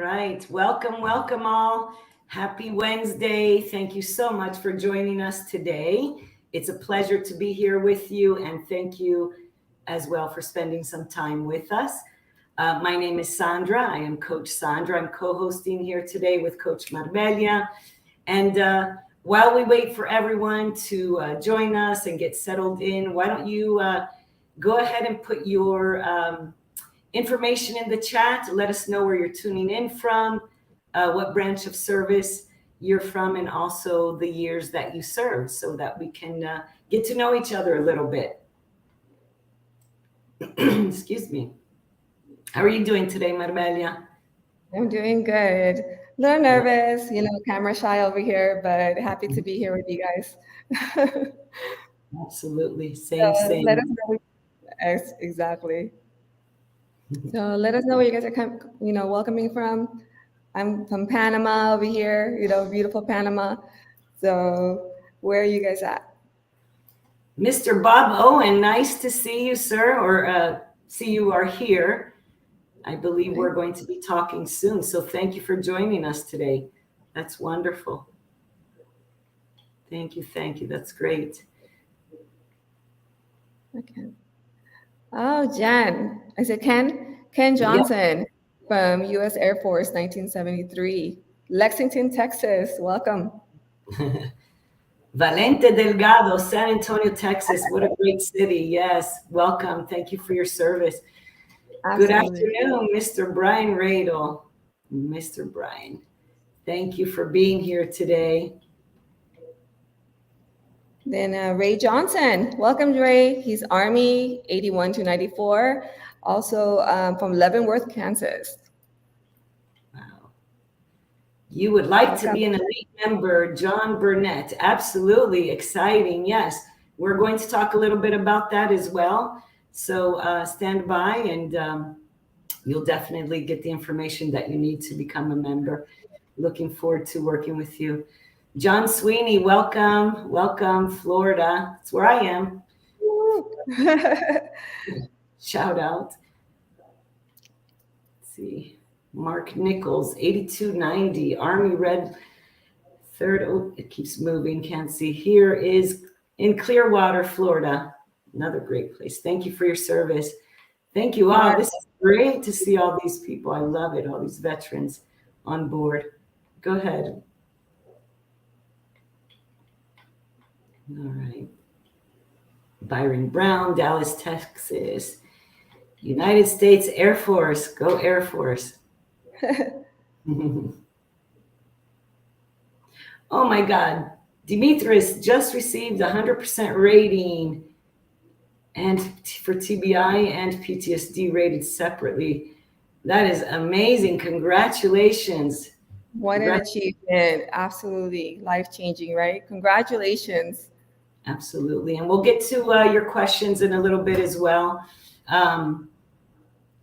right. Welcome all. Happy Wednesday. Thank you so much for joining us today. It's a pleasure to be here with you, and thank you as well for spending some time with us. My name is Sandra. I am Coach Sandra. I'm co-hosting here today with Coach Marbella. And while we wait for everyone to join us and get settled in, why don't you go ahead and put your information in the chat. Let us know where you're tuning in from, what branch of service you're from, and also the years that you served so that we can get to know each other a little bit. Excuse me. How are you doing today, Marbella? I'm doing good. A little nervous, camera shy over here, but happy to be here with you guys. Absolutely. Same. Let us know. Exactly. So let us know where you guys are, welcoming from. I'm from Panama over here, beautiful Panama. So where are you guys at? Mr. Bob Owen, nice to see you, sir, or see you are here. I believe we're going to be talking soon. So thank you for joining us today. That's wonderful. Thank you. That's great. Okay. Oh, Jen. I said Ken Johnson. Yep. From U.S. Air Force, 1973. Lexington, Texas. Welcome. Valente Delgado, San Antonio, Texas. What a great city. Yes. Welcome. Thank you for your service. Absolutely. Good afternoon, Mr. Brian Radel. Mr. Brian, thank you for being here today. Then Ray Johnson. Welcome, Ray. He's Army 81 to 94. Also from Leavenworth, Kansas. Wow. You would like to be an elite member, John Burnett. Absolutely exciting. Yes. We're going to talk a little bit about that as well. So stand by and you'll definitely get the information that you need to become a member. Looking forward to working with you. John Sweeney, welcome, Florida. That's where I am. Shout out. Let's see. Mark Nichols, 8290, Army Red 3rd. Oh, it keeps moving. Can't see. Here is in Clearwater, Florida. Another great place. Thank you for your service. Thank you all. This is great to see all these people. I love it. All these veterans on board. Go ahead. All right. Byron Brown, Dallas, Texas. United States Air Force. Go Air Force. Oh my God. Dimitris just received 100% rating and for TBI and PTSD rated separately. That is amazing. Congratulations. What an achievement. Absolutely life-changing, right? Congratulations. Absolutely. And we'll get to your questions in a little bit as well.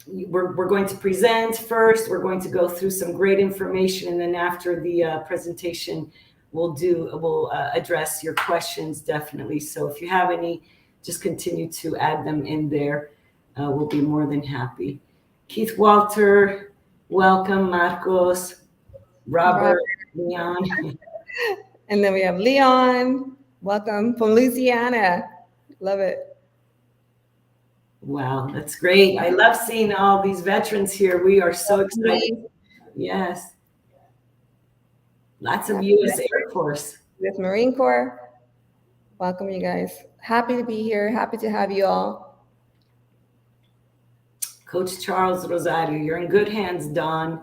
We're going to present first. We're going to go through some great information. And then after the presentation, we'll address your questions definitely. So if you have any, just continue to add them in there. We'll be more than happy. Keith Walter, welcome. Marcos, Robert. Leon. And then we have Leon. Welcome from Louisiana. Love it. Wow, that's great. I love seeing all these veterans here. We are so excited. Yes. Lots of U.S. Air Force. U.S. Marine Corps. Welcome, you guys. Happy to be here. Happy to have you all. Coach Charles Rosario, you're in good hands, Don.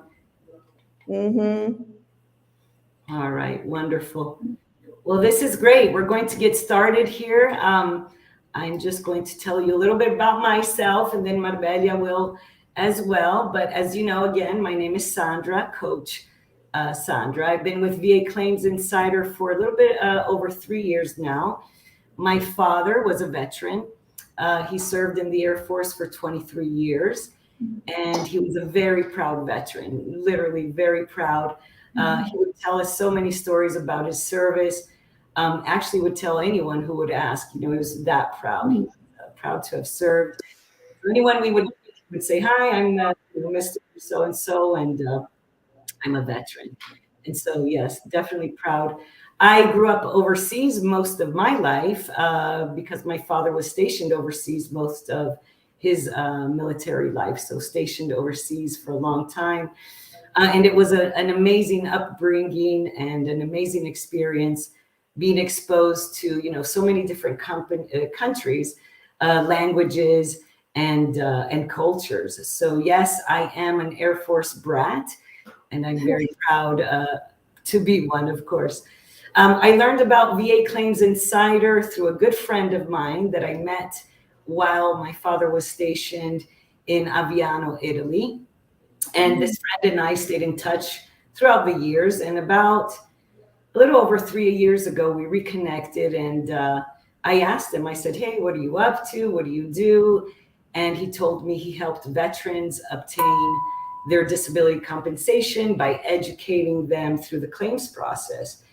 Mm-hmm. All right, wonderful. Well, this is great. We're going to get started here. I'm just going to tell you a little bit about myself, and then Marbella will as well. But as you know, again, my name is Sandra, Coach Sandra. I've been with VA Claims Insider for a little bit over 3 years now. My father was a veteran. He served in the Air Force for 23 years, and he was a very proud veteran, literally very proud. He would tell us so many stories about his service. Actually would tell anyone who would ask, he was that proud. He was proud to have served. For anyone we would say, hi, I'm Mr. So-and-so, and I'm a veteran. And so, yes, definitely proud. I grew up overseas most of my life because my father was stationed overseas most of his military life. So, stationed overseas for a long time. And it was an amazing upbringing and an amazing experience being exposed to, so many different countries, languages, and cultures. So, yes, I am an Air Force brat and I'm very proud to be one, of course. I learned about VA Claims Insider through a good friend of mine that I met while my father was stationed in Aviano, Italy. And this friend and I stayed in touch throughout the years. And about a little over 3 years ago, we reconnected. And I asked him, I said, hey, what are you up to? What do you do? And he told me he helped veterans obtain their disability compensation by educating them through the claims process.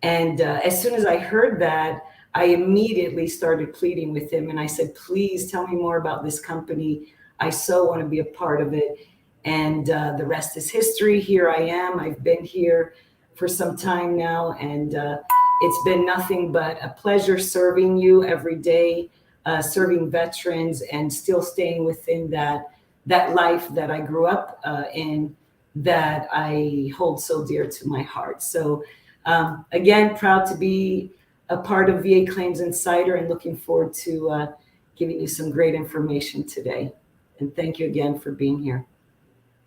And as soon as I heard that, I immediately started pleading with him. And I said, please tell me more about this company. I so want to be a part of it. And the rest is history. Here I am. I've been here for some time now. And it's been nothing but a pleasure serving you every day, serving veterans, and still staying within that life that I grew up in, that I hold so dear to my heart. So again, proud to be a part of VA Claims Insider and looking forward to giving you some great information today. And thank you again for being here.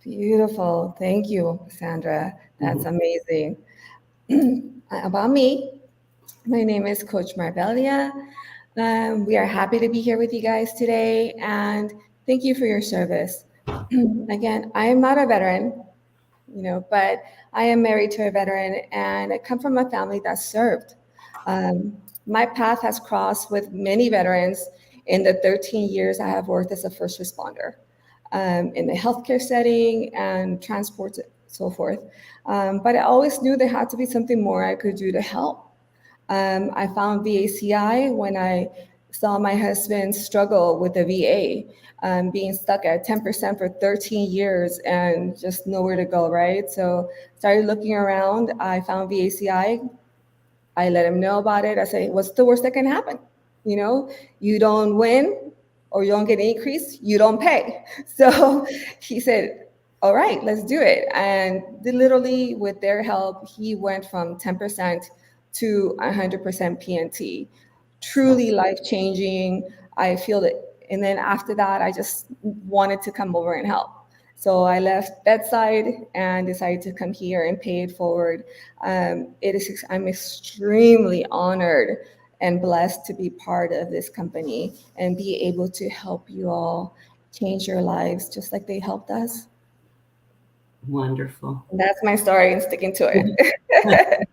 Beautiful. Thank you, Sandra. That's amazing. About me, my name is Coach Marbelia. We are happy to be here with you guys today, and thank you for your service. Again, I am not a veteran, but I am married to a veteran, and I come from a family that served. My path has crossed with many veterans in the 13 years I have worked as a first responder, in the healthcare setting and transport, so forth. But I always knew there had to be something more I could do to help. I found VACI when I saw my husband struggle with the VA, being stuck at 10% for 13 years and just nowhere to go, right? So started looking around. I found VACI. I let him know about it. I said, what's the worst that can happen? You don't win or you don't get an increase, you don't pay. So he said, all right, let's do it. And literally with their help, he went from 10% to 100% PNT. Truly life-changing. I feel it. And then after that, I just wanted to come over and help. So I left bedside and decided to come here and pay it forward. I'm extremely honored and blessed to be part of this company and be able to help you all change your lives just like they helped us. Wonderful. And that's my story and sticking to it.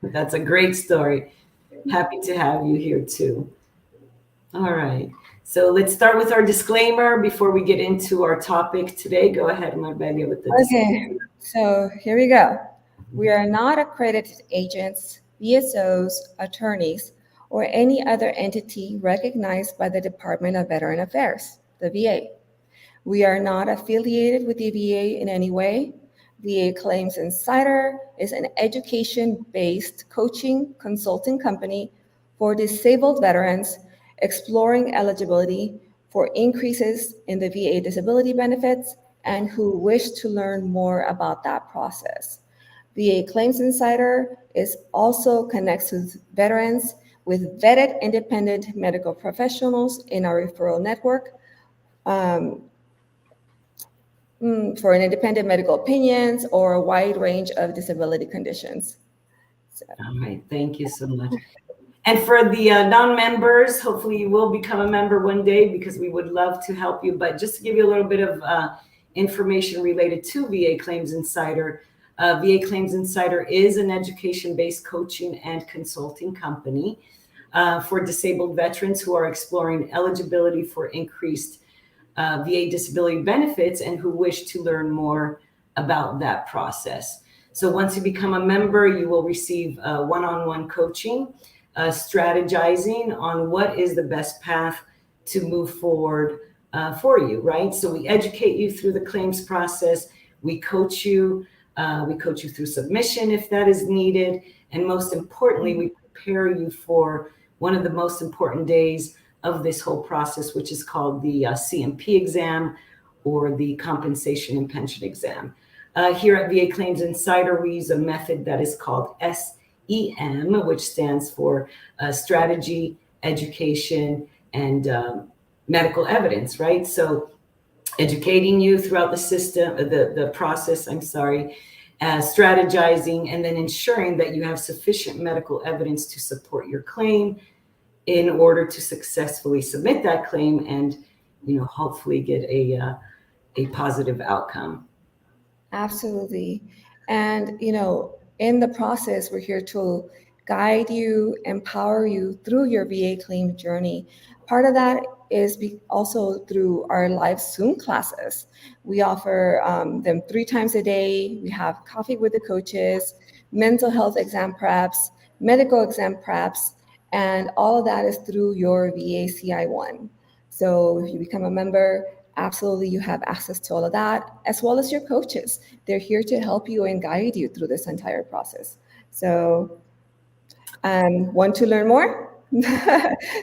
That's a great story. Happy to have you here too. All right. So let's start with our disclaimer before we get into our topic today. Go ahead, Marbella, with the disclaimer. So here we go. We are not accredited agents, VSOs, attorneys, or any other entity recognized by the Department of Veteran Affairs, the VA. We are not affiliated with the VA in any way. VA Claims Insider is an education-based coaching consulting company for disabled veterans exploring eligibility for increases in the VA disability benefits and who wish to learn more about that process. VA Claims Insider is also connects with veterans with vetted independent medical professionals in our referral network for an independent medical opinions or a wide range of disability conditions. So. All right, thank you so much. And for the non-members, hopefully you will become a member one day because we would love to help you. But just to give you a little bit of information related to VA Claims Insider, VA Claims Insider is an education-based coaching and consulting company for disabled veterans who are exploring eligibility for increased VA disability benefits and who wish to learn more about that process. So once you become a member, you will receive one-on-one coaching, strategizing on what is the best path to move forward for you, right? So we educate you through the claims process. We coach you We coach you through submission if that is needed. And most importantly, we prepare you for one of the most important days of this whole process, which is called the CMP exam, or the compensation and pension exam. Here at VA Claims Insider, we use a method that is called SEM, which stands for strategy, education, and medical evidence, right? So educating you throughout the system, the process, strategizing, and then ensuring that you have sufficient medical evidence to support your claim in order to successfully submit that claim and, hopefully get a positive outcome. Absolutely. And, in the process, we're here to guide you, empower you through your VA claim journey. Part of that is also through our live Zoom classes. We offer them 3 times a day. We have coffee with the coaches, mental health exam preps, medical exam preps, and all of that is through your VA CI1. So if you become a member, absolutely, you have access to all of that, as well as your coaches. They're here to help you and guide you through this entire process. So, want to learn more?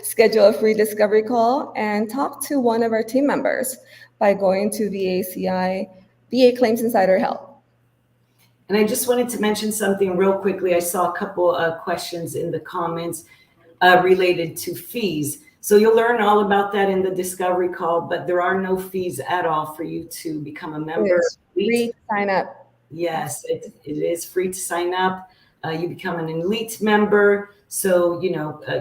Schedule a free discovery call and talk to one of our team members by going to VA Claims Insider Help. And I just wanted to mention something real quickly. I saw a couple of questions in the comments related to fees. So you'll learn all about that in the discovery call, but there are no fees at all for you to become a member. It's free to sign up. Yes, it is free to sign up. You become an elite member. So,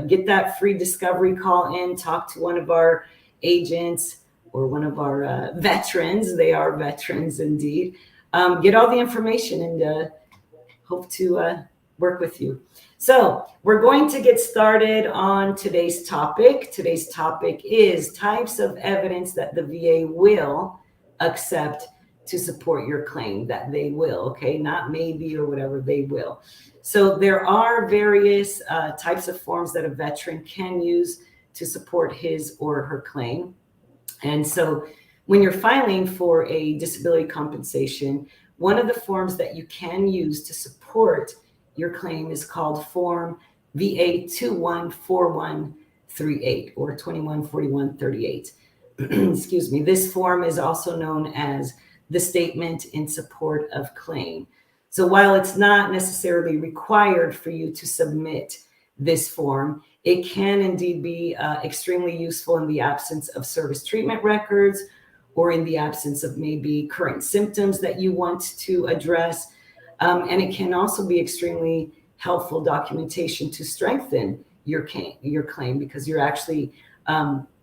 get that free discovery call in, talk to one of our agents or one of our veterans. They are veterans indeed. Get all the information and hope to work with you. So we're going to get started on today's topic. Today's topic is types of evidence that the VA will accept to support your claim, that they will, okay? Not maybe or whatever, they will. So there are various types of forms that a veteran can use to support his or her claim. And so when you're filing for a disability compensation, one of the forms that you can use to support your claim is called Form VA 214138 or 214138. Excuse me. This form is also known as the Statement in Support of Claim. So while it's not necessarily required for you to submit this form, it can indeed be extremely useful in the absence of service treatment records or in the absence of maybe current symptoms that you want to address. And it can also be extremely helpful documentation to strengthen your claim because you're actually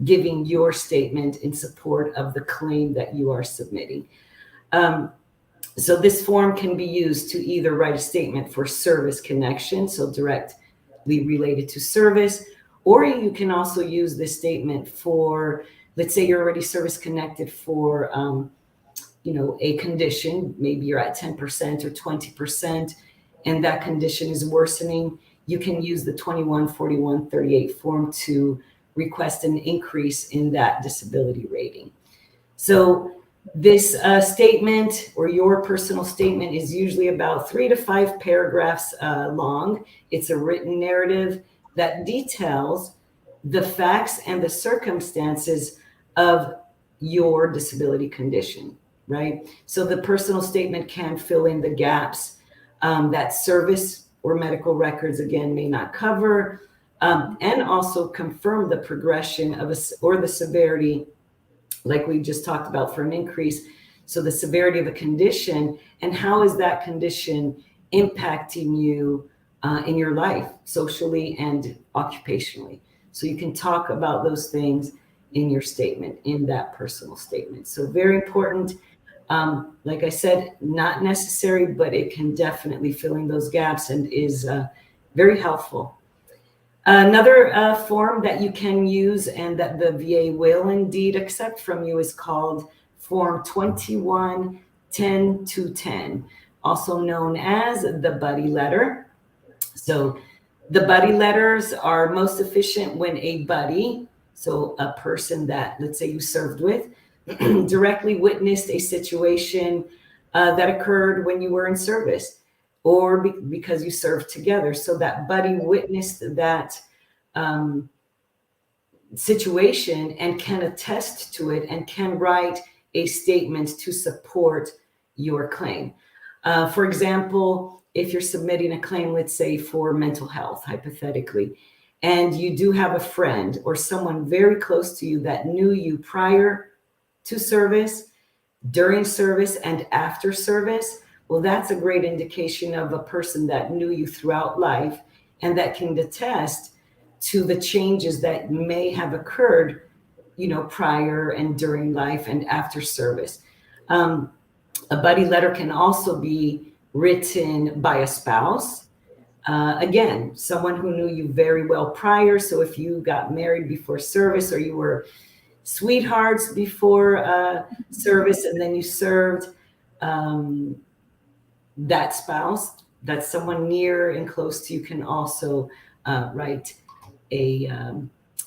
giving your statement in support of the claim that you are submitting. So this form can be used to either write a statement for service connection, so directly related to service, or you can also use this statement for, let's say you're already service connected for a condition, maybe you're at 10% or 20%, and that condition is worsening, you can use the 214138 form to request an increase in that disability rating. So this statement or your personal statement is usually about 3 to 5 paragraphs long. It's a written narrative that details the facts and the circumstances of your disability condition, right? So the personal statement can fill in the gaps that service or medical records, again, may not cover, and also confirm the progression of or the severity, like we just talked about, for an increase. So the severity of a condition and how is that condition impacting you in your life, socially and occupationally. So you can talk about those things in your statement, in that personal statement. So very important. Like I said, not necessary, but it can definitely fill in those gaps and is very helpful. Another form that you can use and that the VA will indeed accept from you is called Form 2110-210, also known as the buddy letter. So the buddy letters are most efficient when a buddy, so a person that, let's say, you served with, directly witnessed a situation that occurred when you were in service, or because you served together. So that buddy witnessed that um, situation and can attest to it and can write a statement to support your claim. For example, if you're submitting a claim, let's say for mental health, hypothetically, and you do have a friend or someone very close to you that knew you prior to service, during service, and after service, well, that's a great indication of a person that knew you throughout life and that can attest to the changes that may have occurred, prior and during life and after service. A buddy letter can also be written by a spouse. Again, someone who knew you very well prior. So if you got married before service, or you were sweethearts before service and then you served, that spouse, that's someone near and close to you, can also write a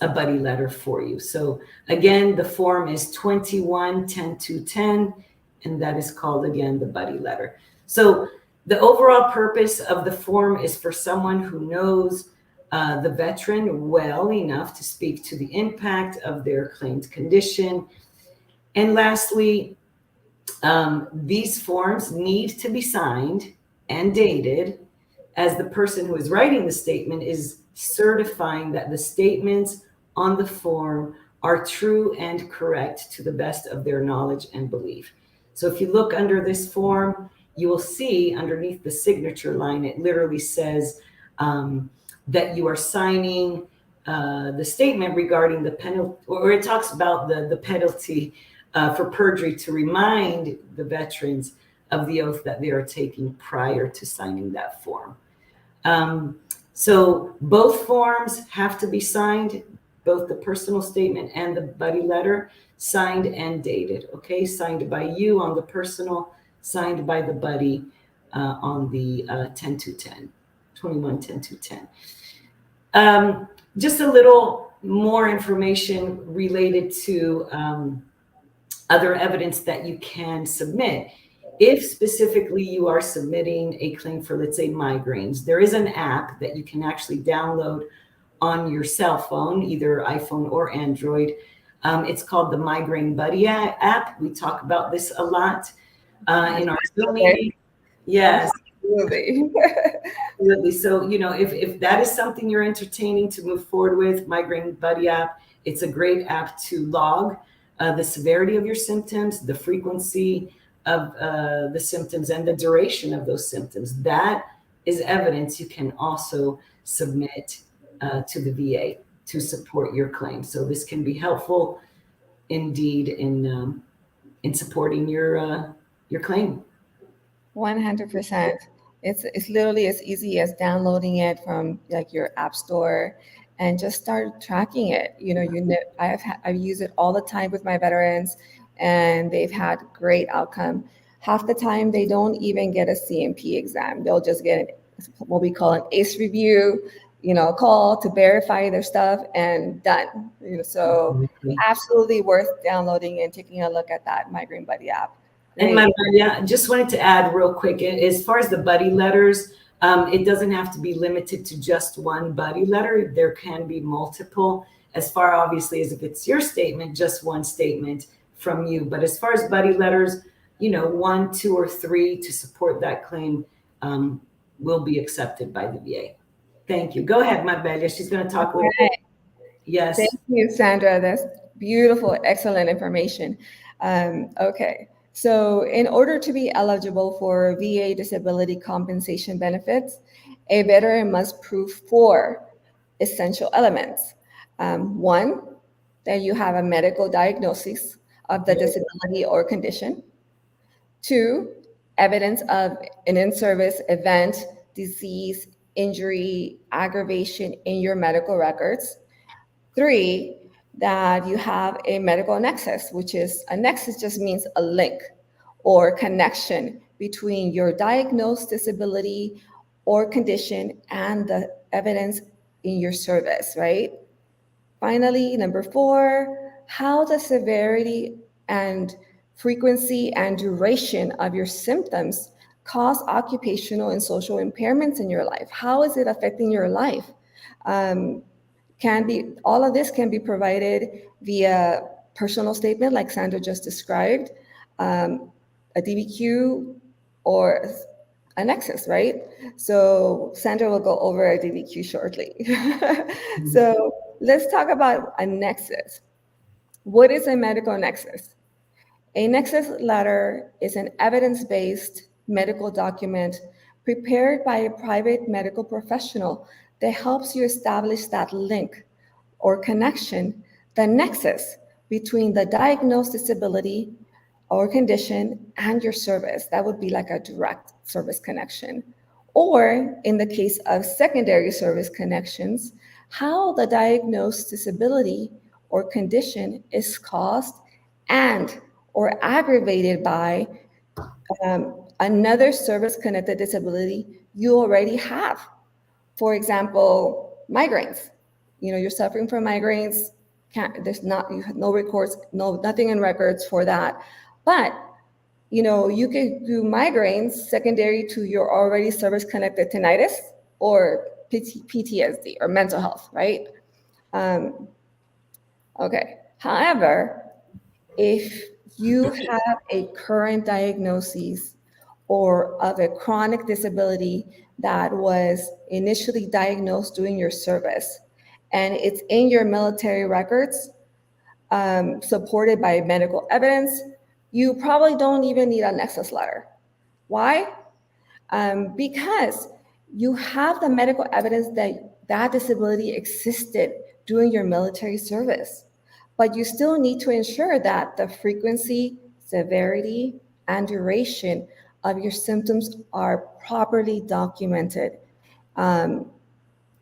buddy letter for you. So again, the form is 21-10-210, and that is called, again, the buddy letter. So the overall purpose of the form is for someone who knows the veteran well enough to speak to the impact of their claimed condition. And lastly, these forms need to be signed and dated, as the person who is writing the statement is certifying that the statements on the form are true and correct to the best of their knowledge and belief. So if you look under this form, you will see underneath the signature line, it literally says that you are signing the statement regarding the penalty, or it talks about the penalty for perjury, to remind the veterans of the oath that they are taking prior to signing that form. So both forms have to be signed, both the personal statement and the buddy letter, signed and dated. Okay, signed by you on the personal, signed by the buddy on the 10-10, 21-10-10. Just a little more information related to other evidence that you can submit. If specifically you are submitting a claim for, let's say, migraines, there is an app that you can actually download on your cell phone, either iPhone or Android. It's called the Migraine Buddy app. We talk about this a lot in our Zoom meeting. Yes. Absolutely. Absolutely. So, if that is something you're entertaining to move forward with, Migraine Buddy app, it's a great app to log the severity of your symptoms, the frequency of the symptoms, and the duration of those symptoms. That is evidence you can also submit to the VA to support your claim. So this can be helpful indeed in supporting your claim. 100%. It's literally as easy as downloading it from like your app store and just start tracking it. I've used it all the time with my veterans, and they've had great outcome. Half the time they don't even get a CMP exam. They'll just get what we call an ACE review, call to verify their stuff, and done. So absolutely worth downloading and taking a look at that Migraine Buddy app. And yeah, just wanted to add real quick, as far as the buddy letters, it doesn't have to be limited to just one buddy letter. There can be multiple, as far obviously as if it's your statement, just one statement from you. But as far as buddy letters, 1, 2, or 3 to support that claim will be accepted by the VA. Thank you. Go ahead, Marbella. She's going to talk a little bit. Yes. Thank you, Sandra. That's beautiful, excellent information. Okay. So in order to be eligible for VA disability compensation benefits, a veteran must prove 4 essential elements. 1, that you have a medical diagnosis of the disability or condition. 2, evidence of an in-service event, disease, injury, aggravation in your medical records. 3, that you have a medical nexus, which is a nexus just means a link or connection between your diagnosed disability or condition and the evidence in your service, right? Finally, number 4, how the severity and frequency and duration of your symptoms cause occupational and social impairments in your life. How is it affecting your life? Um, can be all of this can be provided via personal statement, like Sandra just described, a DBQ, or a nexus, right? So Sandra will go over a DBQ shortly. So let's talk about a nexus. What is a medical nexus? A nexus letter is an evidence-based medical document prepared by a private medical professional that helps you establish that link or connection, the nexus between the diagnosed disability or condition and your service. That would be like a direct service connection. Or in the case of secondary service connections, how the diagnosed disability or condition is caused and or aggravated by another service-connected disability you already have. For example, migraines. You're suffering from migraines. There's not you have no records, nothing in records for that. But you can do migraines secondary to your already service-connected tinnitus or PTSD or mental health, right? Okay. However, if you have a current diagnosis or of a chronic disability that was initially diagnosed during your service, and it's in your military records, supported by medical evidence, you probably don't even need a nexus letter. Why? Because you have the medical evidence that that disability existed during your military service, but you still need to ensure that the frequency, severity, and duration of your symptoms are properly documented in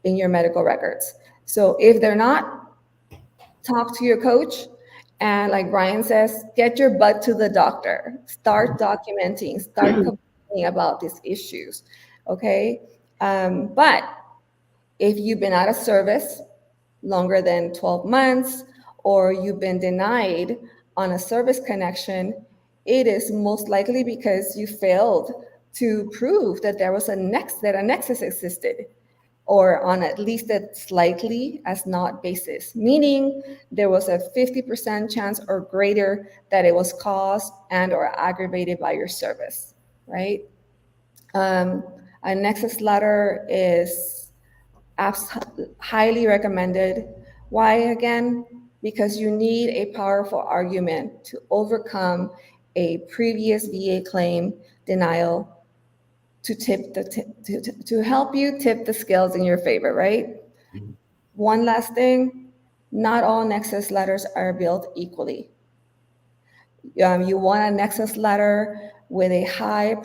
your medical records. So if they're not, talk to your coach. And like Brian says, get your butt to the doctor. Start documenting, start complaining about these issues. Okay. But if you've been out of service longer than 12 months, or you've been denied on a service connection, it is most likely because you failed to prove that there was that a nexus existed, or on at least a slightly as not basis, meaning there was a 50% chance or greater that it was caused and or aggravated by your service, right? A nexus letter is highly recommended. Why again? Because you need a powerful argument to overcome a previous VA claim denial to help you tip the scales in your favor, right? One last thing, not all nexus letters are built equally. You want a nexus letter with a high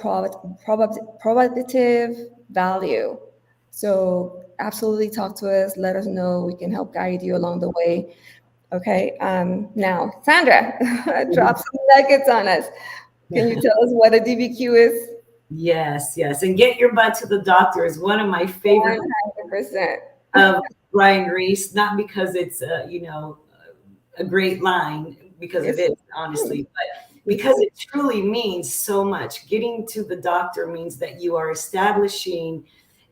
probative value. So absolutely talk to us, let us know, we can help guide you along the way. Okay, now, Sandra, drop some nuggets on us. Can you tell us what a DBQ is? Yes, yes. And get your butt to the doctor is one of my favorite 100%. of Brian Reese, not because it's a great line, because it is, honestly, but because it truly means so much. Getting to the doctor means that you are establishing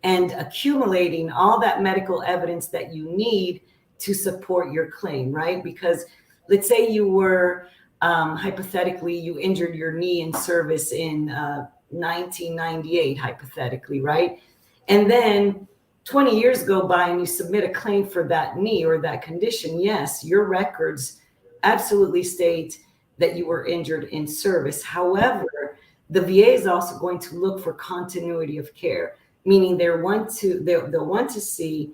and accumulating all that medical evidence that you need to support your claim, right? Because let's say you were, hypothetically, you injured your knee in service in 1998, hypothetically, right? And then 20 years go by and you submit a claim for that knee or that condition. Yes, your records absolutely state that you were injured in service. However, the VA is also going to look for continuity of care, meaning they'll want to see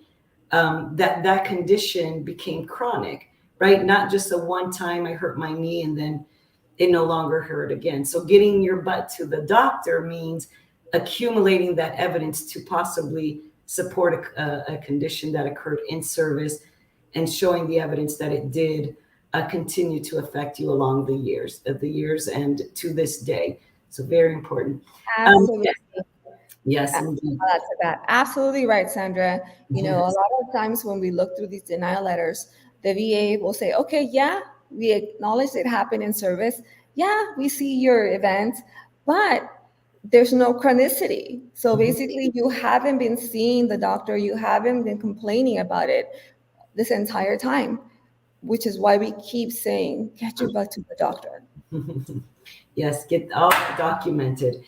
that condition became chronic, right? Not just a one time I hurt my knee and then it no longer hurt again. So getting your butt to the doctor means accumulating that evidence to possibly support a condition that occurred in service and showing the evidence that it did continue to affect you along the years and to this day. So very important. Absolutely. Yes, indeed. That. Absolutely right, Sandra. A lot of times when we look through these denial letters, the VA will say, okay, yeah, we acknowledge it happened in service. yeah, we see your events, but there's no chronicity. So basically, you haven't been seeing the doctor, you haven't been complaining about it this entire time, which is why we keep saying, get your butt to the doctor. Yes, get all that documented.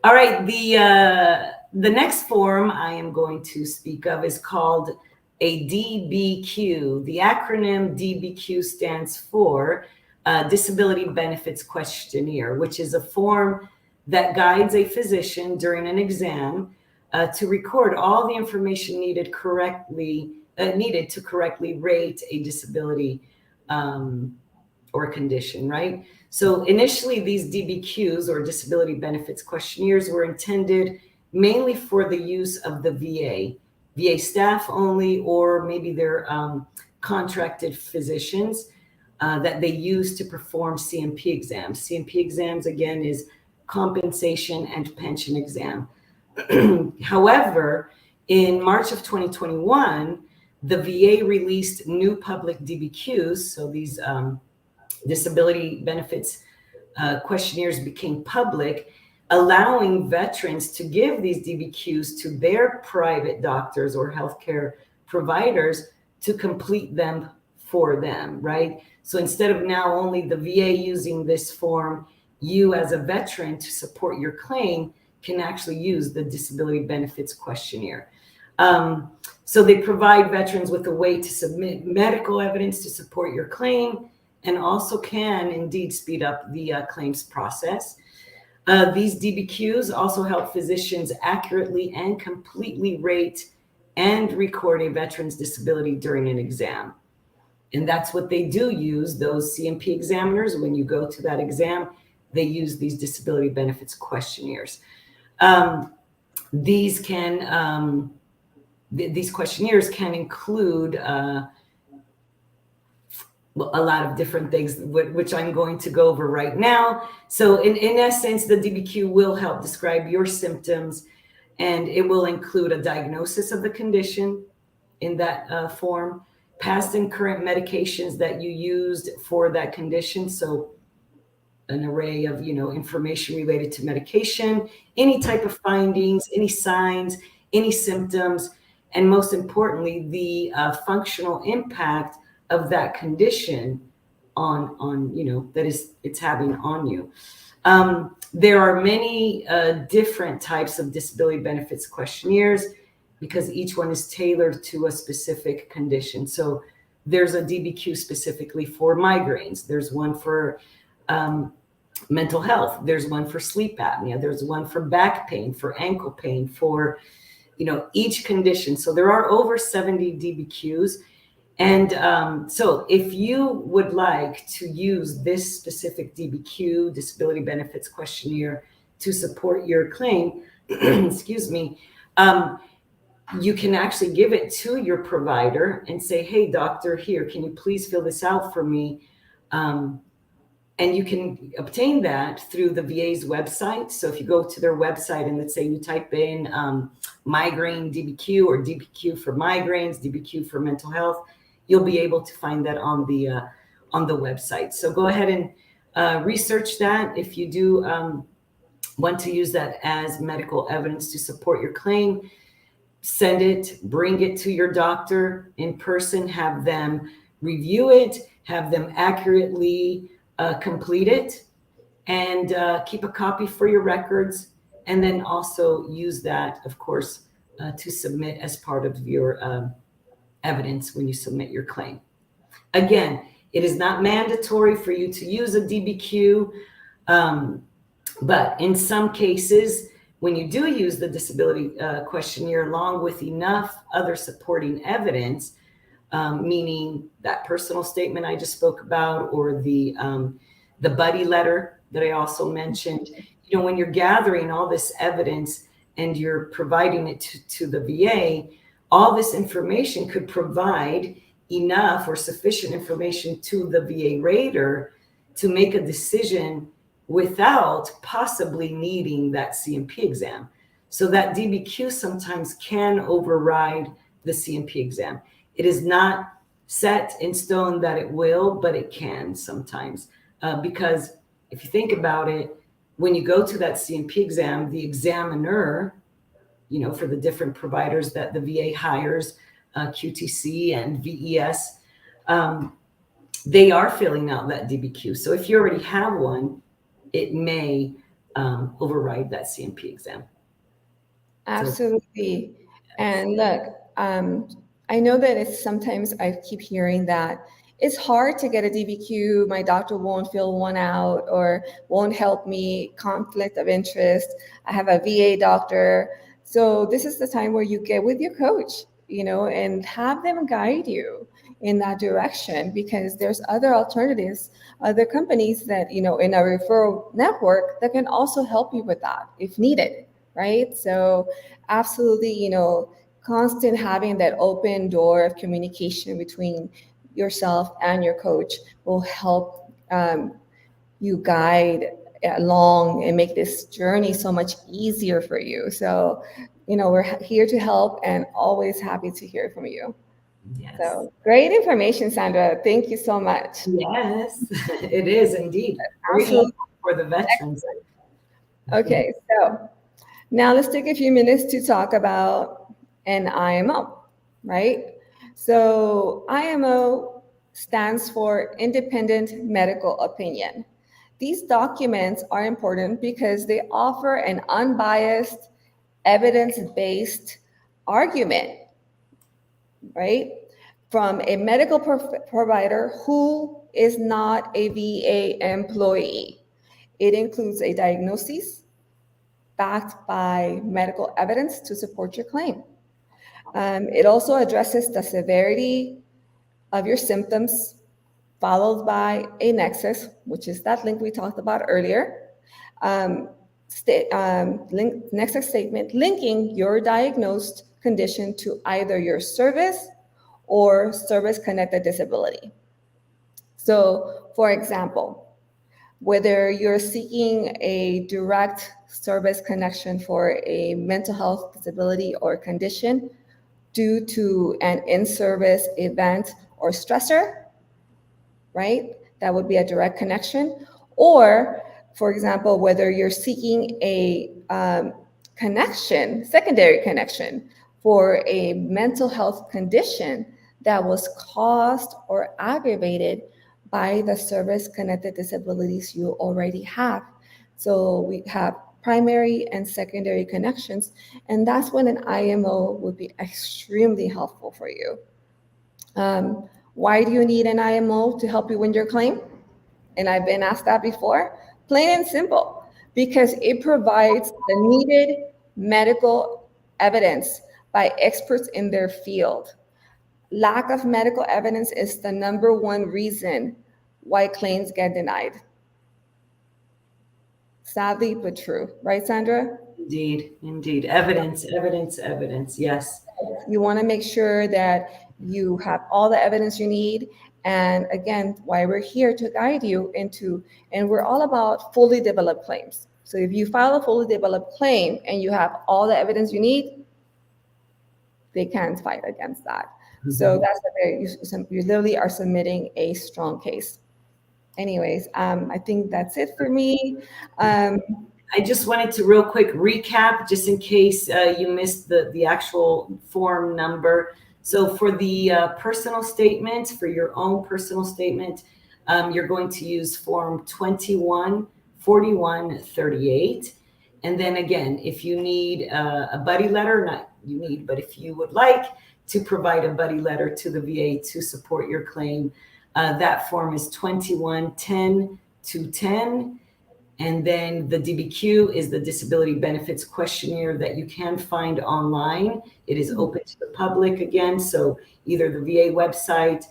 All right, the next form I am going to speak of is called a DBQ. The acronym DBQ stands for Disability Benefits Questionnaire, which is a form that guides a physician during an exam to record all the information needed to correctly rate a disability or condition, right? So initially, these DBQs or disability benefits questionnaires were intended mainly for the use of the VA staff only, or maybe their contracted physicians that they use to perform CMP exams. CMP exams, again, is compensation and pension exam. However, in March of 2021, the VA released new public DBQs. So these disability benefits questionnaires became public, allowing veterans to give these DBQs to their private doctors or healthcare providers to complete them for them, right? So instead of now only the VA using this form, you as a veteran to support your claim can actually use the disability benefits questionnaire. So they provide veterans with a way to submit medical evidence to support your claim, and also can indeed speed up the claims process. These DBQs also help physicians accurately and completely rate and record a veteran's disability during an exam. And that's what they do use, those CMP examiners. When you go to that exam, they use these disability benefits questionnaires. These questionnaires can include a lot of different things, which I'm going to go over right now. So in essence, the DBQ will help describe your symptoms, and it will include a diagnosis of the condition in that form, past and current medications that you used for that condition. So an array of, information related to medication, any type of findings, any signs, any symptoms, and most importantly, the functional impact of that condition on it's having on you. There are many different types of disability benefits questionnaires because each one is tailored to a specific condition. So there's a DBQ specifically for migraines. There's one for mental health. There's one for sleep apnea. There's one for back pain, for ankle pain, for each condition. So there are over 70 DBQs. And so if you would like to use this specific DBQ, disability benefits questionnaire, to support your claim, excuse me, you can actually give it to your provider and say, hey, doctor, here, can you please fill this out for me? And you can obtain that through the VA's website. So if you go to their website and let's say you type in migraine DBQ or DBQ for migraines, DBQ for mental health, you'll be able to find that on the website. So go ahead and research that. If you do want to use that as medical evidence to support your claim, send it, bring it to your doctor in person, have them review it, have them accurately complete it, and keep a copy for your records, and then also use that, of course, to submit as part of your evidence when you submit your claim. Again, it is not mandatory for you to use a DBQ, but in some cases, when you do use the disability questionnaire along with enough other supporting evidence, meaning that personal statement I just spoke about, or the buddy letter that I also mentioned, when you're gathering all this evidence and you're providing it to the VA, all this information could provide enough or sufficient information to the VA rater to make a decision without possibly needing that CMP exam. So that DBQ sometimes can override the CMP exam. It is not set in stone that it will, but it can sometimes because if you think about it, when you go to that CMP exam, the examiner, for the different providers that the VA hires, QTC and VES, they are filling out that DBQ. So if you already have one, it may override that CMP exam. Absolutely. And look, I know that it's sometimes I keep hearing that it's hard to get a DBQ. My doctor won't fill one out or won't help me. Conflict of interest. I have a VA doctor. So this is the time where you get with your coach, and have them guide you in that direction, because there's other alternatives, other companies that, in a referral network that can also help you with that if needed, right? So absolutely, constant having that open door of communication between yourself and your coach will help you guide along and make this journey so much easier for you. So, we're here to help and always happy to hear from you. Yes. So great information, Sandra. Thank you so much. Yes, it is indeed. Absolutely. For the veterans. Okay, so now let's take a few minutes to talk about an IMO, right? So IMO stands for Independent Medical Opinion. These documents are important because they offer an unbiased, evidence-based argument, right? From a medical provider who is not a VA employee. It includes a diagnosis backed by medical evidence to support your claim. It also addresses the severity of your symptoms, followed by a nexus, which is that link we talked about earlier. Nexus statement linking your diagnosed condition to either your service or service-connected disability. So, for example, whether you're seeking a direct service connection for a mental health disability or condition due to an in-service event or stressor, right? That would be a direct connection. Or, for example, whether you're seeking a connection, secondary connection for a mental health condition that was caused or aggravated by the service-connected disabilities you already have. So we have primary and secondary connections, and that's when an IMO would be extremely helpful for you. Why do you need an IMO to help you win your claim? And I've been asked that before. Plain and simple, because it provides the needed medical evidence by experts in their field. Lack of medical evidence is the number one reason why claims get denied. Sadly, but true. Right, Sandra? Indeed, indeed. Evidence, evidence, evidence. Yes. You want to make sure that you have all the evidence you need. And again, why we're here to guide you into, and we're all about fully developed claims. So if you file a fully developed claim and you have all the evidence you need, they can't fight against that. Mm-hmm. So that's you literally are submitting a strong case. Anyways, I think that's it for me. I just wanted to real quick recap, just in case you missed the actual form number. So for the personal statement, for your own personal statement, you're going to use form 214138. And then again, if you need a buddy letter, not you need, but if you would like to provide a buddy letter to the VA to support your claim, that form is 2110-210. And then the DBQ is the Disability Benefits Questionnaire that you can find online. It is open to the public again. So either the VA website,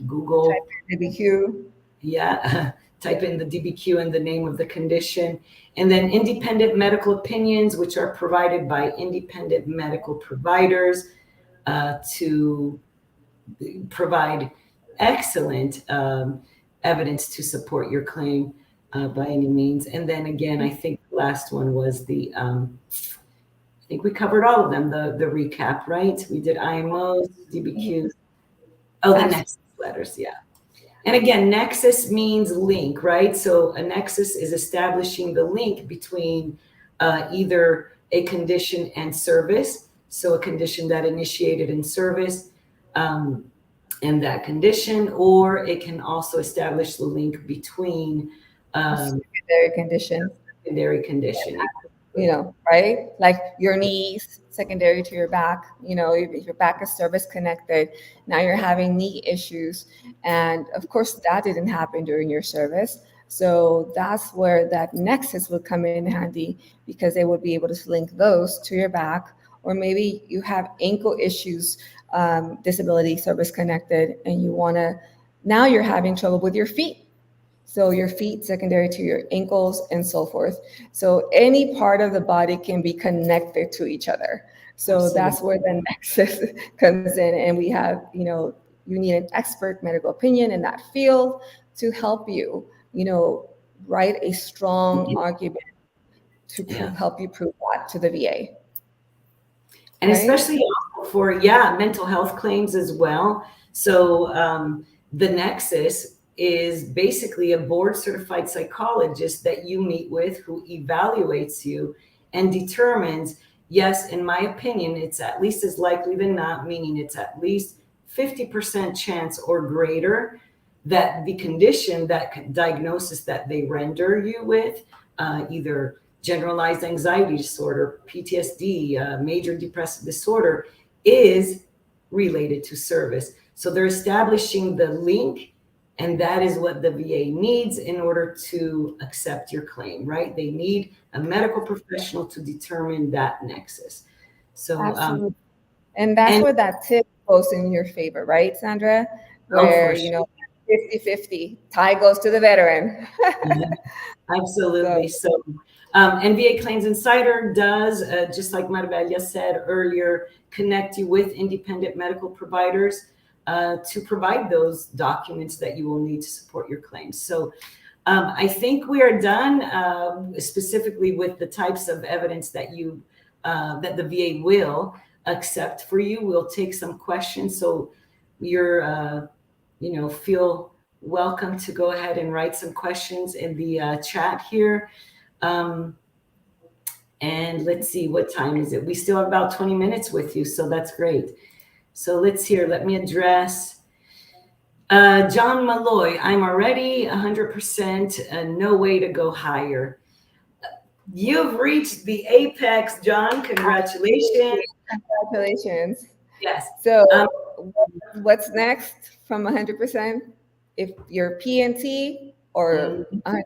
Google. Type in DBQ. Yeah, type in the DBQ and the name of the condition. And then independent medical opinions, which are provided by independent medical providers to provide excellent evidence to support your claim. By any means. And then again, I think the last one was the, I think we covered all of them, the recap, right? We did IMOs, DBQs. Oh, the nexus letters, yeah. And again, nexus means link, right? So a nexus is establishing the link between either a condition and service. So a condition that initiated in service and that condition, or it can also establish the link between A secondary condition. secondary condition. Right? Like your knees, secondary to your back. If your back is service connected, now you're having knee issues. And of course, that didn't happen during your service. So that's where that nexus would come in handy because they would be able to link those to your back. Or maybe you have ankle issues, disability, service connected, and now you're having trouble with your feet. So your feet secondary to your ankles and so forth. So any part of the body can be connected to each other. So Absolutely. that's where the nexus comes in. And we have, you need an expert medical opinion in that field to help you, write a strong argument to help you prove that to the VA. And especially for, mental health claims as well. So the nexus is basically a board certified psychologist that you meet with who evaluates you and determines, yes, in my opinion, it's at least as likely than not, meaning it's at least 50% chance or greater that the condition, that diagnosis that they render you with, either generalized anxiety disorder, PTSD, major depressive disorder, is related to service. So they're establishing the link, and that is what the VA needs in order to accept your claim, right? They need a medical professional to determine that nexus. So, absolutely. And that's where that tip goes in your favor, right, Sandra? Where, 50-50, tie goes to the veteran. Absolutely. So and VA Claims Insider does, just like Marbella said earlier, connect you with independent medical providers to provide those documents that you will need to support your claims. So I think we are done specifically with the types of evidence that that the VA will accept for you. We'll take some questions. So you're, feel welcome to go ahead and write some questions in the chat here. And let's see, what time is it? We still have about 20 minutes with you, so that's great. So let me address John Malloy. I'm already 100%, no way to go higher. You've reached the apex, John. Congratulations. Congratulations. Yes. So what's next from 100%? If you're PNT or 100%.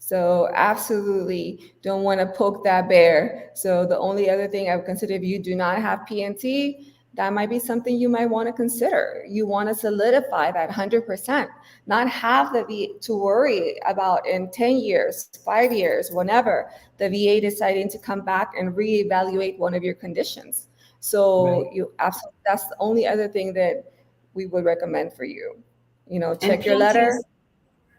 So absolutely don't want to poke that bear. So the only other thing I would consider, if you do not have PNT, that might be something you might want to consider. You want to solidify that 100%, not have the VA to worry about in 10 years, 5 years, whenever the VA deciding to come back and reevaluate one of your conditions. So that's the only other thing that we would recommend for you. Check your letter.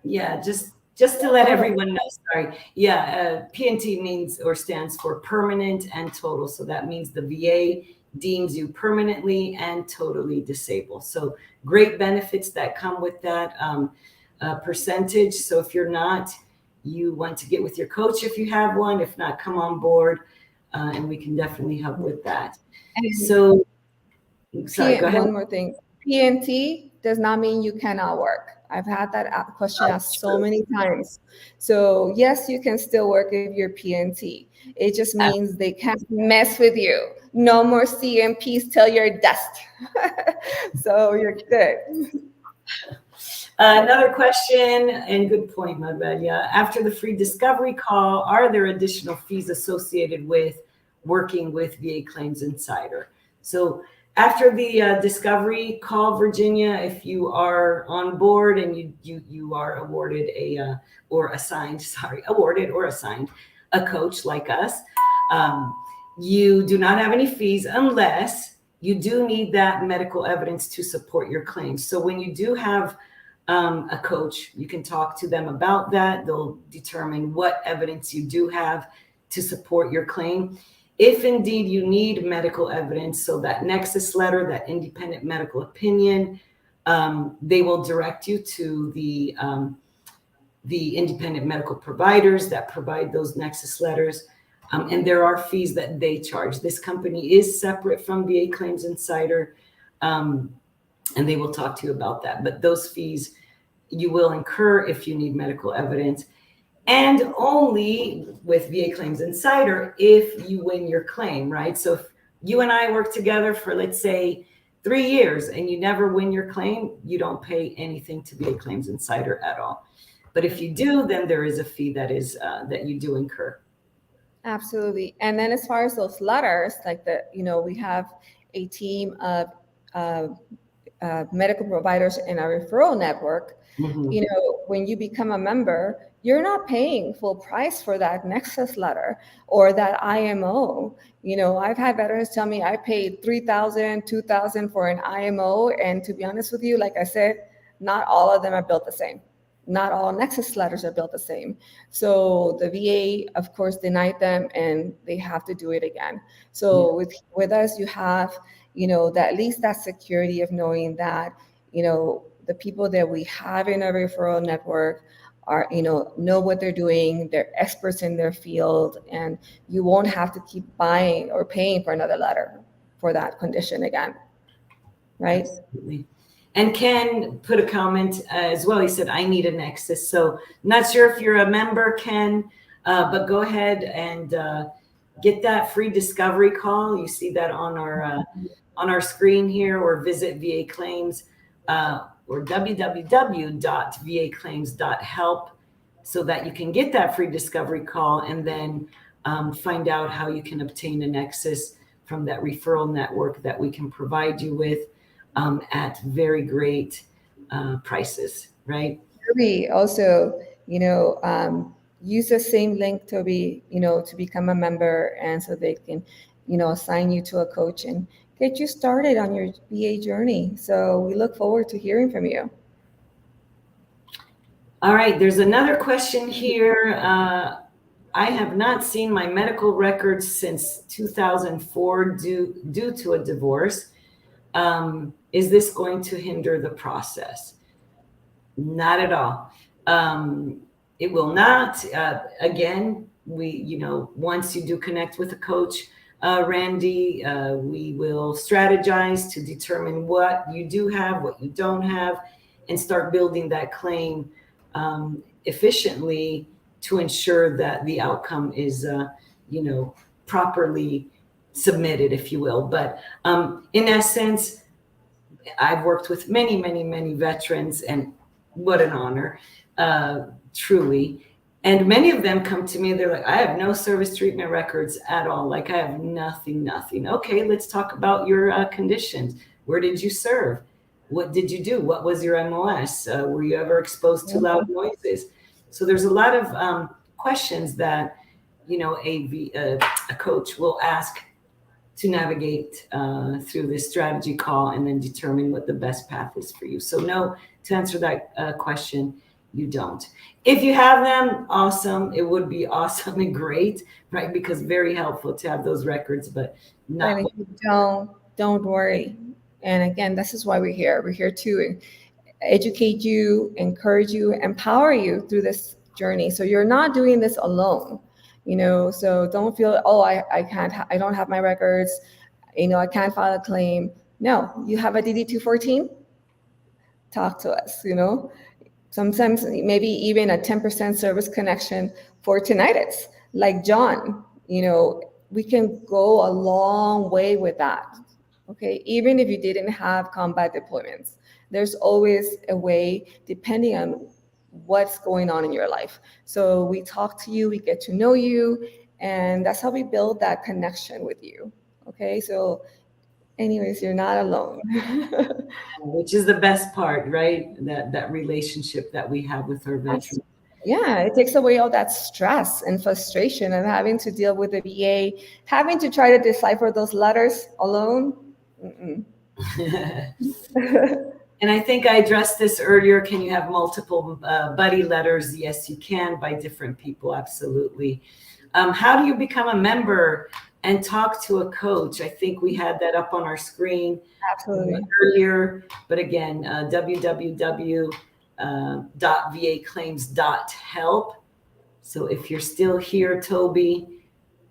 Yeah, just to let everyone know, sorry. Yeah, PNT means or stands for permanent and total. So that means the VA deems you permanently and totally disabled. So great benefits that come with that percentage. So if you're not, you want to get with your coach if you have one. If not, come on board and we can definitely help with that. So, sorry, go ahead. One more thing. PNT does not mean you cannot work. I've had that question asked so many times. So yes, you can still work if you're PNT. It just means they can't mess with you. No more CMPs till you're dust. So you're good. Another question, and good point, Marbella. After the free discovery call, are there additional fees associated with working with VA Claims Insider? So after the discovery call, Virginia, if you are on board and you are awarded awarded or assigned a coach like us, you do not have any fees unless you do need that medical evidence to support your claims. So when you do have a coach, you can talk to them about that. They'll determine what evidence you do have to support your claim. If indeed you need medical evidence, so that nexus letter, that independent medical opinion, They will direct you to the independent medical providers that provide those nexus letters. And there are fees that they charge. This company is separate from VA Claims Insider, and they will talk to you about that. But those fees you will incur if you need medical evidence, and only with VA Claims Insider if you win your claim, right? So if you and I work together for, let's say, 3 years and you never win your claim, you don't pay anything to VA Claims Insider at all. But if you do, then there is a fee that that you do incur. Absolutely. And then as far as those letters, like we have a team of medical providers in our referral network. Mm-hmm. When you become a member, you're not paying full price for that nexus letter or that IMO. I've had veterans tell me I paid $3,000, $2,000 for an IMO. And to be honest with you, like I said, not all of them are built the same. Not all nexus letters are built the same. So the VA, of course, denied them and they have to do it again. So with us, you have, that at least that security of knowing that, the people that we have in our referral network are, know what they're doing. They're experts in their field, and you won't have to keep buying or paying for another letter for that condition again. Right? Absolutely. And Ken put a comment as well. He said, I need a nexus. So not sure if you're a member, Ken, but go ahead and get that free discovery call. You see that on our screen here, or visit VA Claims or www.vaclaims.help so that you can get that free discovery call and then find out how you can obtain a nexus from that referral network that we can provide you with at very great prices, right? We also, use the same link to to become a member, and so they can, assign you to a coach and get you started on your VA journey. So we look forward to hearing from you. All right, there's another question here. I have not seen my medical records since 2004 due to a divorce. Is this going to hinder the process? Not at all. It will not. Again, once you do connect with a coach, Randy, we will strategize to determine what you do have, what you don't have, and start building that claim efficiently to ensure that the outcome is, properly submitted, if you will. But in essence, I've worked with many, many, many veterans, and what an honor, truly. And many of them come to me, they're like, I have no service treatment records at all. Like, I have nothing. Okay, let's talk about your conditions. Where did you serve? What did you do? What was your MOS? Were you ever exposed to loud noises? So there's a lot of questions that, a coach will ask to navigate through this strategy call and then determine what the best path is for you. So no, to answer that question, you don't. If you have them, awesome. It would be awesome and great, right? Because very helpful to have those records, but not. And if you don't worry. And again, this is why we're here. We're here to educate you, encourage you, empower you through this journey. So you're not doing this alone. So don't feel, I don't have my records, I can't file a claim. No, you have a DD-214, talk to us, Sometimes maybe even a 10% service connection for tinnitus, like John, we can go a long way with that, okay? Even if you didn't have combat deployments, there's always a way, depending on what's going on in your life. So we talk to you, we get to know you, and that's how we build that connection with you. Okay, so anyways, you're not alone. Which is the best part, right? That relationship that we have with our veterans. Yeah, it takes away all that stress and frustration of having to deal with the VA, having to try to decipher those letters alone. And I think I addressed this earlier. Can you have multiple buddy letters? Yes, you can, by different people. Absolutely. How do you become a member and talk to a coach. I think we had that up on our screen Absolutely. earlier, but again, www.vaclaims.help. So if you're still here, Toby,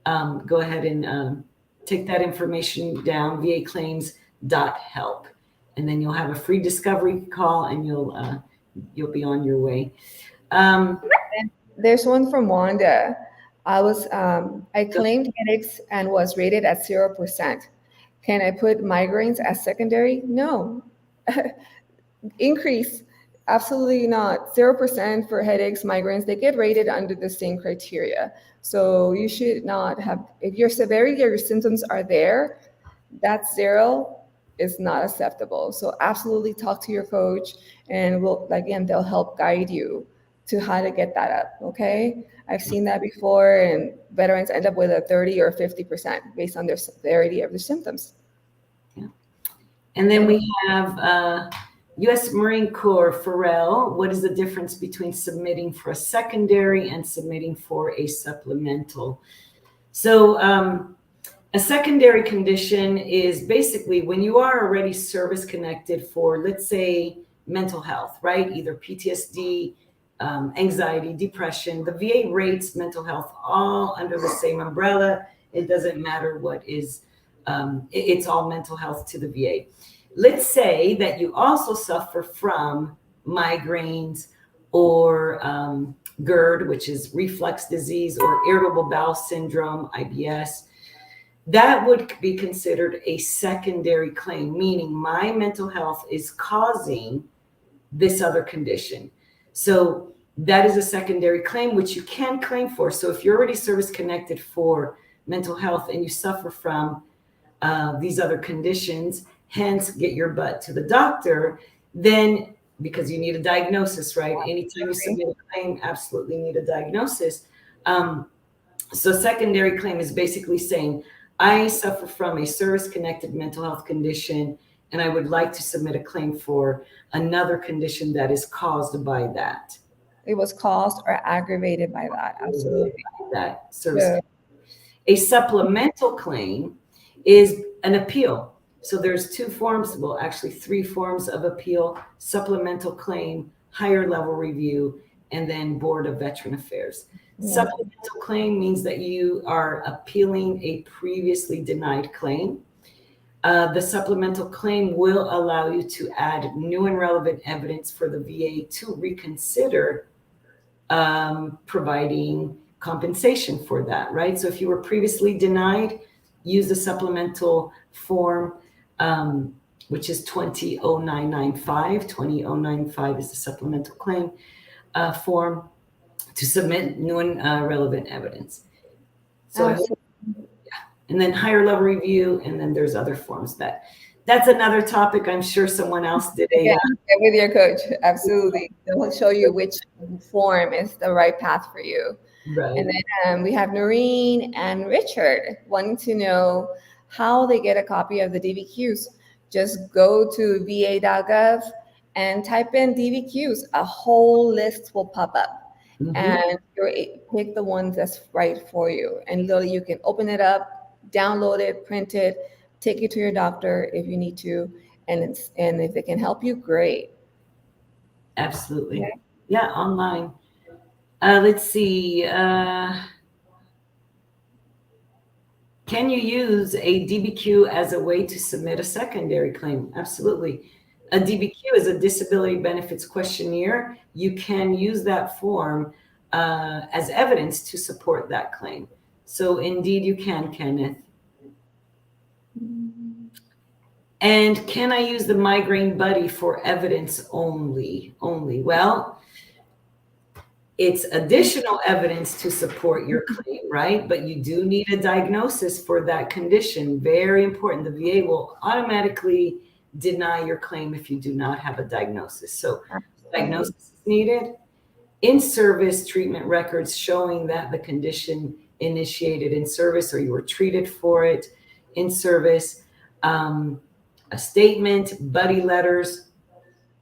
go ahead and take that information down, vaclaims.help. And then you'll have a free discovery call and you'll be on your way. There's one from Wanda. I claimed headaches and was rated at 0%. Can I put migraines as secondary? No. Increase. Absolutely not. 0% for headaches, migraines, they get rated under the same criteria. So you should not have, if your severity or your symptoms are there, that 0 is not acceptable. So absolutely talk to your coach and again, they'll help guide you to how to get that up, okay? I've seen that before, and veterans end up with a 30 or 50% based on their severity of the symptoms. Yeah. And then we have U.S. Marine Corps, Farrell. What is the difference between submitting for a secondary and submitting for a supplemental? So a secondary condition is basically when you are already service connected for, let's say, mental health, right? Either PTSD, anxiety, depression. The VA rates mental health all under the same umbrella. It doesn't matter what is, it's all mental health to the VA. Let's say that you also suffer from migraines or GERD, which is reflux disease, or irritable bowel syndrome, IBS. That would be considered a secondary claim, meaning my mental health is causing this other condition. So that is a secondary claim, which you can claim for. So if you're already service connected for mental health and you suffer from these other conditions, hence get your butt to the doctor, then because you need a diagnosis, right? Anytime you submit a claim, absolutely need a diagnosis. So secondary claim is basically saying, I suffer from a service-connected mental health condition, and I would like to submit a claim for another condition that is caused by that. It was caused or aggravated by that, absolutely. That service. A supplemental claim is an appeal. So there's 2 forms, well, actually 3 forms of appeal: supplemental claim, higher level review, and then Board of Veteran Affairs. Yeah. Supplemental claim means that you are appealing a previously denied claim. The supplemental claim will allow you to add new and relevant evidence for the VA to reconsider providing compensation for that, right? So if you were previously denied, use the supplemental form, which is 200995. 200995 is the supplemental claim form to submit new and relevant evidence. So and then higher level review, and then there's other forms. That's another topic. I'm sure someone else did a get with your coach. Absolutely, they'll show you which form is the right path for you. Right. And then we have Noreen and Richard wanting to know how they get a copy of the DVQs. Just go to va.gov and type in DVQs. A whole list will pop up. Mm-hmm. And you pick the ones that's right for you. And literally you can open it up, download it, print it, take it to your doctor if you need to. And if it can help you, great. Absolutely. Okay. Yeah, online. Let's see. Can you use a DBQ as a way to submit a secondary claim? Absolutely. A DBQ is a disability benefits questionnaire. You can use that form as evidence to support that claim. So indeed you can, Kenneth. And can I use the Migraine Buddy for evidence only? Well, it's additional evidence to support your claim, right? But you do need a diagnosis for that condition. Very important. The VA will automatically deny your claim if you do not have a diagnosis. So diagnosis is needed. In-service treatment records showing that the condition initiated in service or you were treated for it in service. A statement, buddy letters,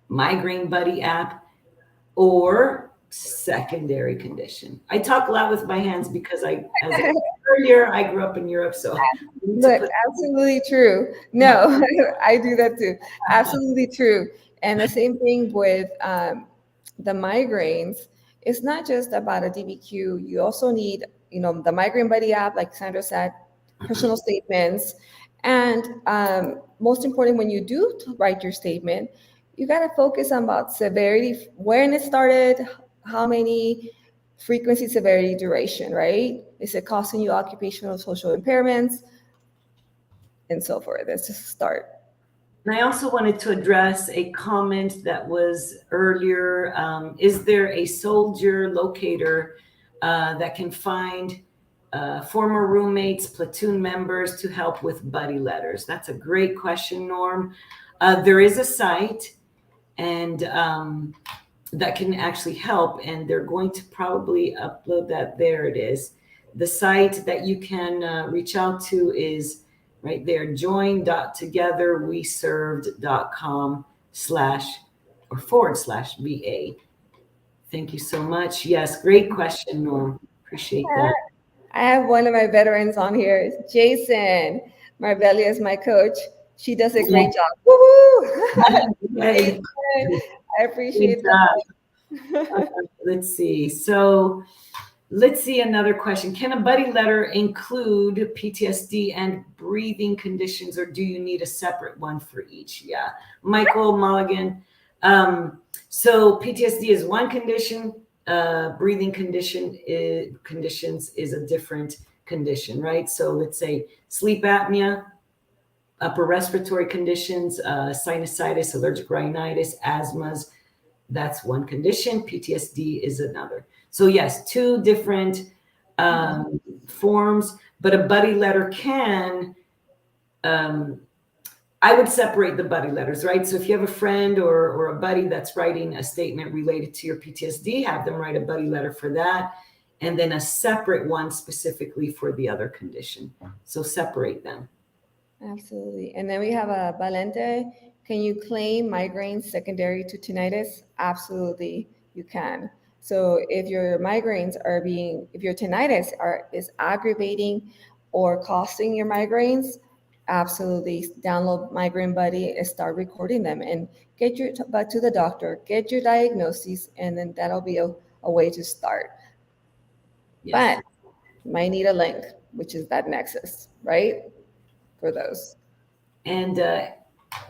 Migraine Buddy app, or secondary condition. I talk a lot with my hands because as I said earlier, I grew up in Europe, so I need to Look, put. absolutely true. No, I do that too. Absolutely true. And the same thing with the migraines. It's not just about a DBQ. You also need, the Migraine Buddy app, like Sandra said, personal statements. And most important, when you do write your statement, you got to focus on about severity, when it started, how many, frequency, severity, duration, right? Is it causing you occupational social impairments? And so forth. Let's just start. And I also wanted to address a comment that was earlier. Is there a soldier locator that can find former roommates, platoon members to help with buddy letters? That's a great question, Norm. There is a site, and that can actually help, and they're going to probably upload that. There it is. The site that you can reach out to is right there, join.togetherweserved.com/or /VA. Thank you so much. Yes, great question, Norm. Appreciate that. I have one of my veterans on here, Jason. Marbella is my coach. She does a great job. Woohoo! Hey, Jason, I good appreciate job. that. Let's see. So let's see another question. Can a buddy letter include PTSD and breathing conditions, or do you need a separate one for each? Yeah. Michael Mulligan. So PTSD is one condition. Breathing conditions is a different condition, right? So let's say sleep apnea, upper respiratory conditions, sinusitis, allergic rhinitis, asthmas. That's one condition. PTSD is another. So yes, two different forms, but a buddy letter can, I would separate the buddy letters, right? So if you have a friend or a buddy that's writing a statement related to your PTSD, have them write a buddy letter for that, and then a separate one specifically for the other condition. So separate them. Absolutely. And then we have a Valente. Can you claim migraines secondary to tinnitus? Absolutely, you can. So if your migraines if your tinnitus is aggravating or causing your migraines, absolutely download Migraine Buddy and start recording them and get back to the doctor, get your diagnosis, and then that'll be a way to start. Yes. But might need a link, which is that nexus, right? For those. And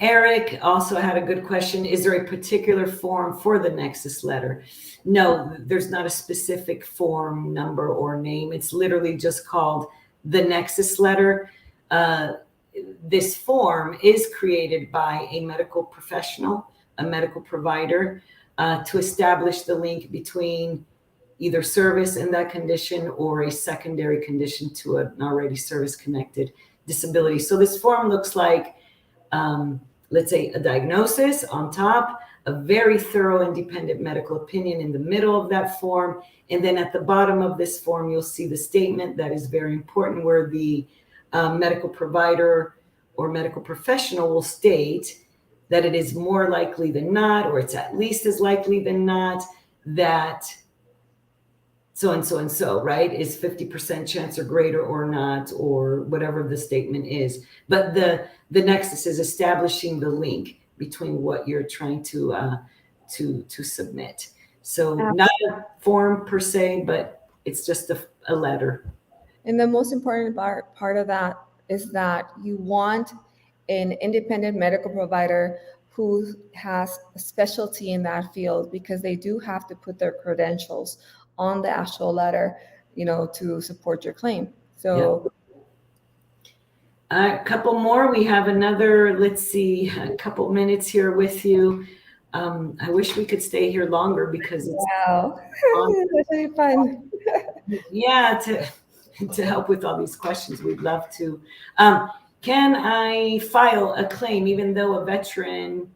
Eric also had a good question. Is there a particular form for the Nexus letter? No, there's not a specific form number or name. It's literally just called the Nexus letter. This form is created by a medical professional, a medical provider, to establish the link between either service in that condition or a secondary condition to an already service-connected disability. So this form looks like, let's say, a diagnosis on top, a very thorough independent medical opinion in the middle of that form, and then at the bottom of this form, you'll see the statement that is very important, where the medical provider or medical professional will state that it is more likely than not, or it's at least as likely than not, that so and so and so, right, is 50% chance or greater or not, or whatever the statement is. But the nexus is establishing the link between what you're trying to submit. So not a form per se, but it's just a letter. And the most important part of that is that you want an independent medical provider who has a specialty in that field, because they do have to put their credentials on the actual letter, to support your claim. So a couple more. We have another, let's see, a couple minutes here with you. I wish we could stay here longer because it's that's really fun. Yeah, to help with all these questions, we'd love to. Can I file a claim even though a veteran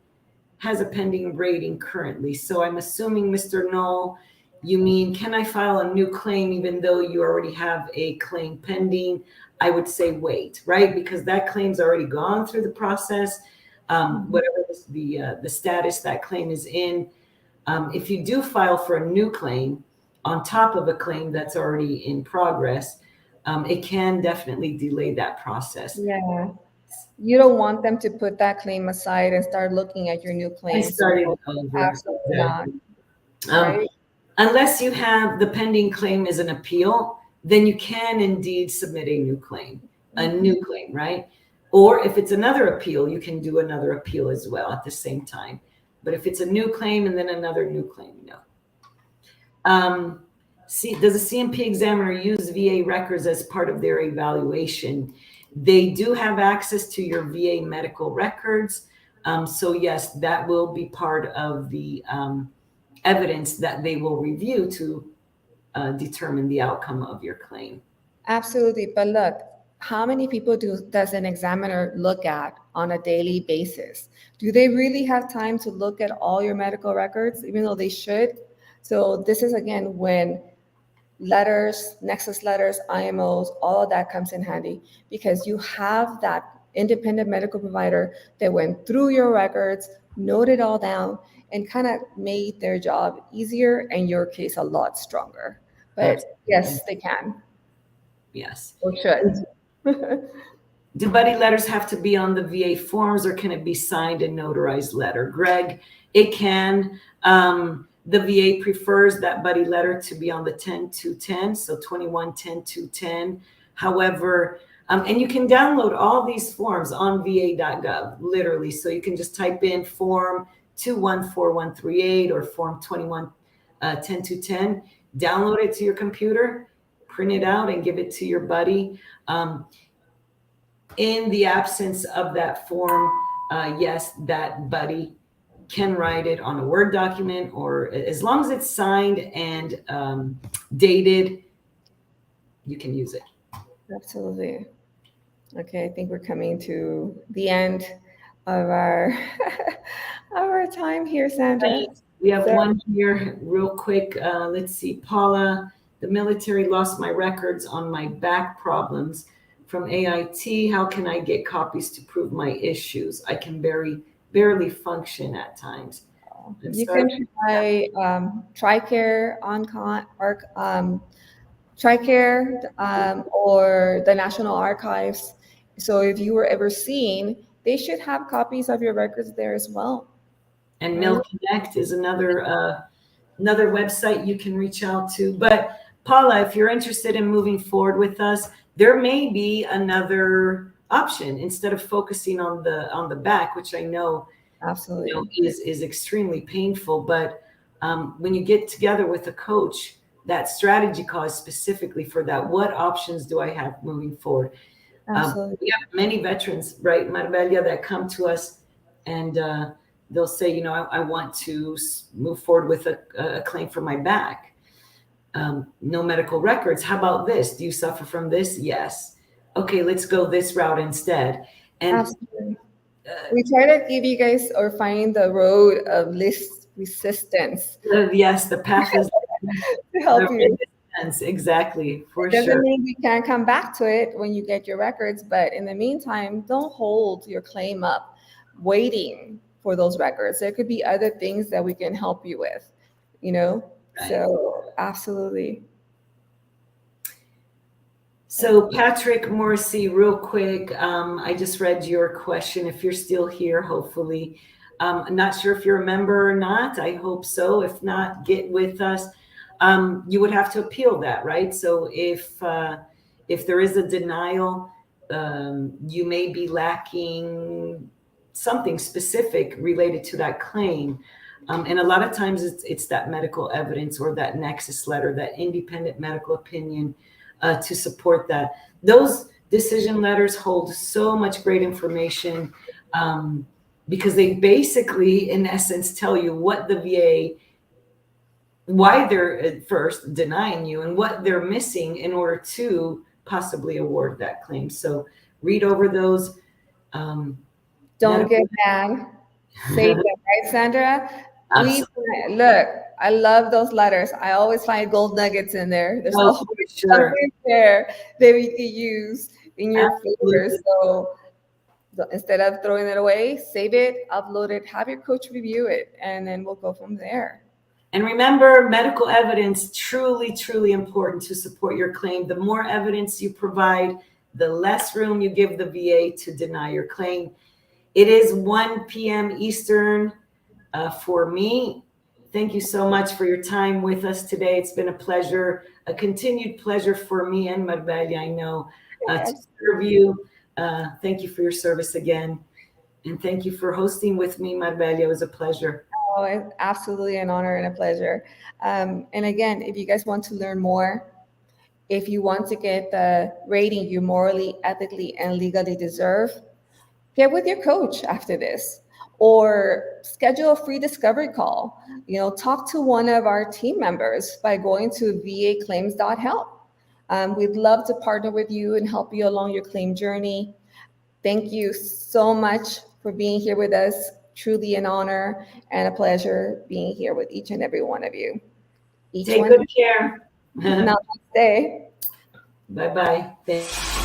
has a pending rating currently? So I'm assuming, Mr. Knoll, you mean, can I file a new claim even though you already have a claim pending? I would say wait, right? Because that claim's already gone through the process. Whatever the status that claim is in, If you do file for a new claim on top of a claim that's already in progress, it can definitely delay that process. Yeah. You don't want them to put that claim aside and start looking at your new And claim. started So over. absolutely not, Exactly. Um, right? unless you have the pending claim is an appeal, then you can indeed submit a new claim, right? Or if it's another appeal, you can do another appeal as well at the same time. But if it's a new claim and then another new claim, no. Does a CMP examiner use VA records as part of their evaluation? They do have access to your VA medical records. So yes, that will be part of the evidence that they will review to determine the outcome of your claim. Absolutely. But look, how many people does an examiner look at on a daily basis? Do they really have time to look at all your medical records, even though they should? So this is again when letters, nexus letters, IMOs, all of that comes in handy because you have that independent medical provider that went through your records, noted all down, and kind of made their job easier and your case a lot stronger. But Absolutely. yes, they can Yes. or should. Do buddy letters have to be on the VA forms or can it be signed and notarized letter? Greg, it can. The VA prefers that buddy letter to be on the 10-210, so 21-10-210. However, and you can download all these forms on va.gov, literally. So you can just type in form 214138 or form 21-10-210, download it to your computer, print it out, and give it to your buddy. In the absence of that form, yes, that buddy can write it on a Word document, or as long as it's signed and dated, you can use it. Absolutely. Okay, I think we're coming to the end of our of our time here, Sandra. Right. We have So one here real quick. Let's see. Paula, the military lost my records on my back problems from AIT. How can I get copies to prove my issues? I can barely function at times. I'm you sorry. can try TRICARE or TRICARE or the National Archives. So if you were ever seen, they should have copies of your records there as well. And Right? Mill Connect is another website you can reach out to. But Paula, if you're interested in moving forward with us, there may be another option instead of focusing on the back, which I know, Absolutely. is extremely painful. But when you get together with a coach, that strategy call is specifically for that. What options do I have moving forward? Absolutely. We have many veterans, right, Marbella, that come to us and they'll say, I want to move forward with a claim for my back. No medical records. How about this? Do you suffer from this? Yes. Okay, let's go this route instead. And Absolutely. We try to give you guys or find the road of least resistance yes, the path is to help you. exactly, for It doesn't sure. mean we can't come back to it when you get your records, but in the meantime, don't hold your claim up waiting for those records. There could be other things that we can help you with, you know? Right. So, absolutely. So Patrick Morrissey, real quick, I just read your question. If you're still here, hopefully. I'm not sure if you're a member or not. I hope so. If not, get with us. You would have to appeal that, right? So if there is a denial, you may be lacking something specific related to that claim. And a lot of times it's that medical evidence or that nexus letter, that independent medical opinion to support that. Those decision letters hold so much great information because they basically, in essence, tell you what the VA, why they're at first denying you and what they're missing in order to possibly award that claim. So read over those. Don't get mad. Save them, right, Sandra? Look, I love those letters. I always find gold nuggets in there. There's Oh, always for sure. something there that we could use in your favor. Absolutely. So instead of throwing it away, save it, upload it, have your coach review it, and then we'll go from there. And remember, medical evidence, truly, truly important to support your claim. The more evidence you provide, the less room you give the VA to deny your claim. It is 1 p.m. Eastern for me. Thank you so much for your time with us today. It's been a pleasure, a continued pleasure for me and Marbella, I know, to serve you. Thank you for your service again. And thank you for hosting with me, Marbella. It was a pleasure. Oh, it's absolutely an honor and a pleasure. And again, if you guys want to learn more, if you want to get the rating you morally, ethically, and legally deserve, get with your coach after this, or schedule a free discovery call. Talk to one of our team members by going to vaclaims.help. We'd love to partner with you and help you along your claim journey. Thank you so much for being here with us. Truly an honor and a pleasure being here with each and every one of you. Take good care. Namaste. Bye-bye.